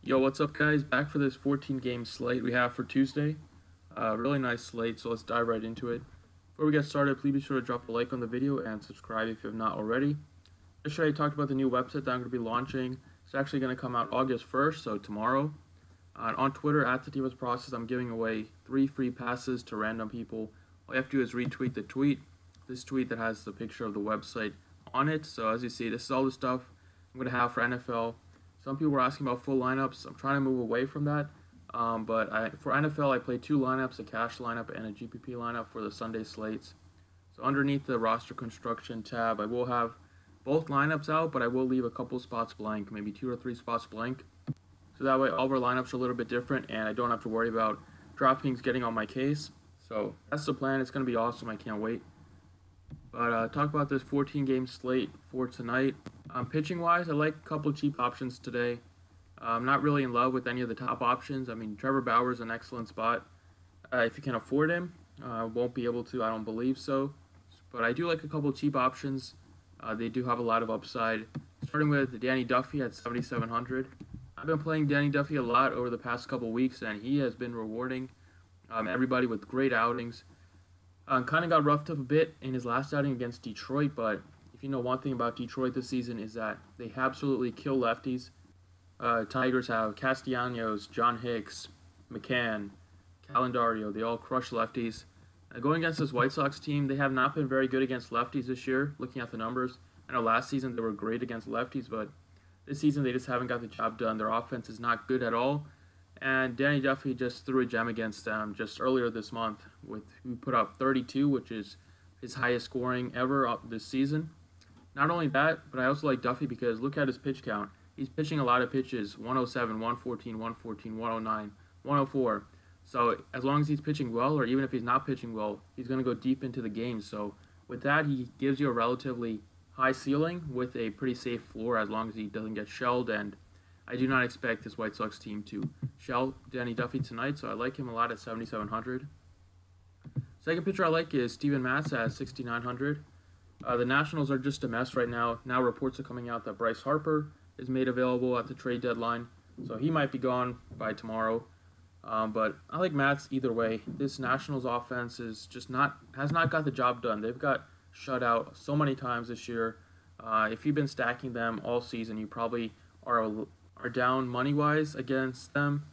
Yo, what's up, guys? Back for this 14-game slate we have for Tuesday. Really nice slate, so let's dive right into it. Before we get started, please be sure to drop a like on the video and subscribe if you have not already. Yesterday, I talked about the new website that I'm going to be launching. It's actually going to come out August 1st, so tomorrow. On Twitter, at the DFS Process, I'm giving away 3 free passes to random people. All you have to do is retweet the tweet. This tweet that has the picture of the website on it. So as you see, this is all the stuff I'm going to have for NFL. Some people were asking about full lineups. I'm trying to move away from that. For NFL, I play 2 lineups, a cash lineup and a GPP lineup for the Sunday slates. So underneath the roster construction tab, I will have both lineups out, but I will leave a couple spots blank, maybe 2 or 3 spots blank. So that way all of our lineups are a little bit different and I don't have to worry about DraftKings getting on my case. So that's the plan. It's going to be awesome. I can't wait. But talk about this 14-game slate for tonight. Pitching-wise, I like a couple cheap options today. I'm not really in love with any of the top options. I mean, Trevor Bauer is an excellent spot. If you can afford him, won't be able to, I don't believe so. But I do like a couple cheap options. They do have a lot of upside. Starting with Danny Duffy at 7,700. I've been playing Danny Duffy a lot over the past couple weeks, and he has been rewarding everybody with great outings. Kind of got roughed up a bit in his last outing against Detroit, but if you know one thing about Detroit this season is that they absolutely kill lefties. Tigers have Castellanos, John Hicks, McCann, Calendario. They all crush lefties. Going against this White Sox team, they have not been very good against lefties this year, looking at the numbers. I know last season they were great against lefties, but this season they just haven't got the job done. Their offense is not good at all. And Danny Duffy just threw a gem against them just earlier this month. He put up 32, which is his highest scoring ever this season. Not only that, but I also like Duffy because look at his pitch count. He's pitching a lot of pitches, 107, 114, 114, 109, 104. So as long as he's pitching well, or even if he's not pitching well, he's going to go deep into the game. So with that, he gives you a relatively high ceiling with a pretty safe floor as long as he doesn't get shelled. And I do not expect this White Sox team to shell Danny Duffy tonight, so I like him a lot at 7,700. Second pitcher I like is Steven Matz at 6,900. The Nationals are just a mess right now. Now reports are coming out that Bryce Harper is made available at the trade deadline, so he might be gone by tomorrow. But I like Matz either way. This Nationals offense is has not got the job done. They've got shut out so many times this year. If you've been stacking them all season, you probably are down money-wise against them.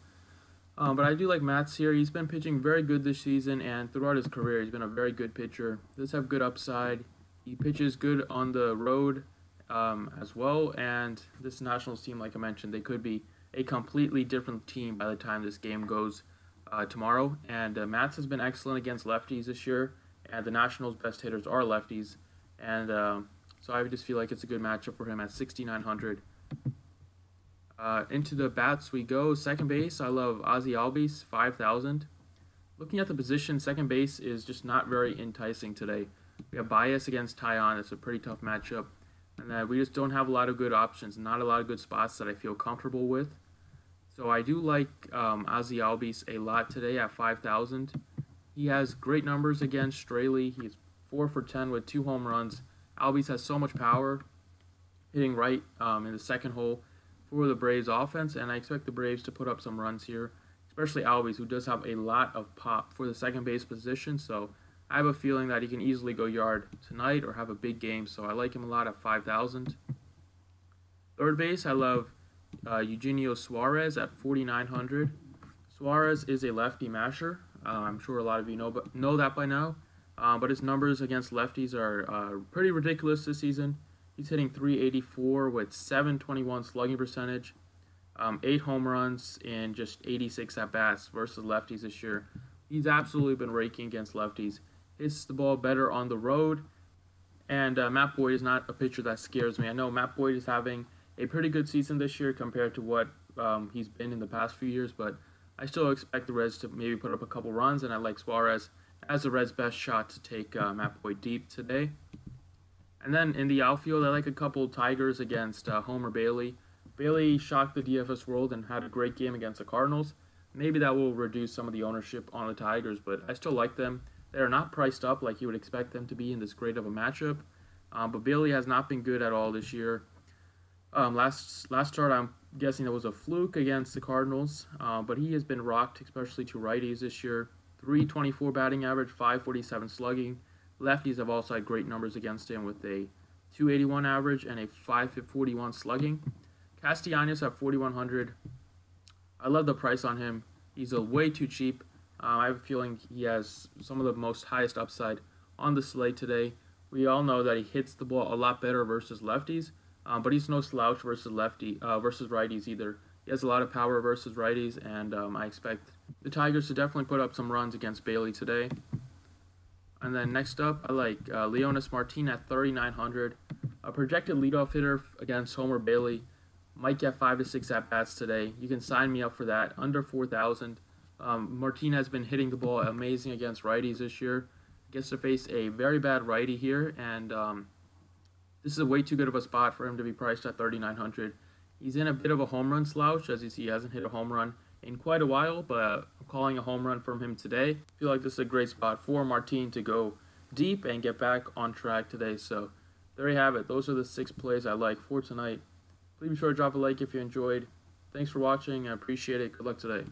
But I do like Matz here. He's been pitching very good this season, and throughout his career, he's been a very good pitcher. Does have good upside. He pitches good on the road as well, and this Nationals team, like I mentioned, they could be a completely different team by the time this game goes tomorrow. And Matz has been excellent against lefties this year, and the Nationals' best hitters are lefties. And so I just feel like it's a good matchup for him at 6,900. Into the bats we go. Second base, I love Ozzie Albies, 5,000. Looking at the position, second base is just not very enticing today. We have Bias against Tyon. It's a pretty tough matchup. And we just don't have a lot of good options, not a lot of good spots that I feel comfortable with. So I do like Ozzie Albies a lot today at 5,000. He has great numbers against Straley. He's 4 for 10 with 2 home runs. Albies has so much power, hitting right in the second hole for the Braves offense, and I expect the Braves to put up some runs here, especially Albies, who does have a lot of pop for the second base position. So I have a feeling that he can easily go yard tonight or have a big game, so I like him a lot at 5,000. Third base, I love Eugenio Suarez at 4,900. Suarez is a lefty masher. I'm sure a lot of you know that by now, but his numbers against lefties are pretty ridiculous this season. He's hitting 384 with 721 slugging percentage, 8 home runs in just 86 at-bats versus lefties this year. He's absolutely been raking against lefties. Hits the ball better on the road, and Matt Boyd is not a pitcher that scares me. I know Matt Boyd is having a pretty good season this year compared to what he's been in the past few years, but I still expect the Reds to maybe put up a couple runs, and I like Suarez as the Reds' best shot to take Matt Boyd deep today. And then in the outfield, I like a couple Tigers against Homer Bailey. Bailey shocked the DFS world and had a great game against the Cardinals. Maybe that will reduce some of the ownership on the Tigers, but I still like them. They are not priced up like you would expect them to be in this great of a matchup. But Bailey has not been good at all this year. Last start, guessing that was a fluke against the Cardinals, but he has been rocked, especially to righties this year. 324 batting average, 547 slugging. Lefties have also had great numbers against him with a 281 average and a 541 slugging. Castellanos at 4,100. I love the price on him. He's way too cheap. I have a feeling he has some of the most highest upside on the slate today. We all know that he hits the ball a lot better versus lefties, but he's no slouch versus versus righties either. He has a lot of power versus righties, and I expect the Tigers to definitely put up some runs against Bailey today. And then next up, I like Leonys Martin at 3,900. A projected leadoff hitter against Homer Bailey. Might get 5 to 6 at-bats today. You can sign me up for that, under 4,000. Martin has been hitting the ball amazing against righties this year. Gets to face a very bad righty here, and this is a way too good of a spot for him to be priced at 3,900. He's in a bit of a home run slouch. As you see, he hasn't hit a home run in quite a while, but I'm calling a home run from him today. I feel like this is a great spot for Martin to go deep and get back on track today. So there you have it. Those are the 6 plays I like for tonight. Please be sure to drop a like if you enjoyed. Thanks for watching. I appreciate it. Good luck today.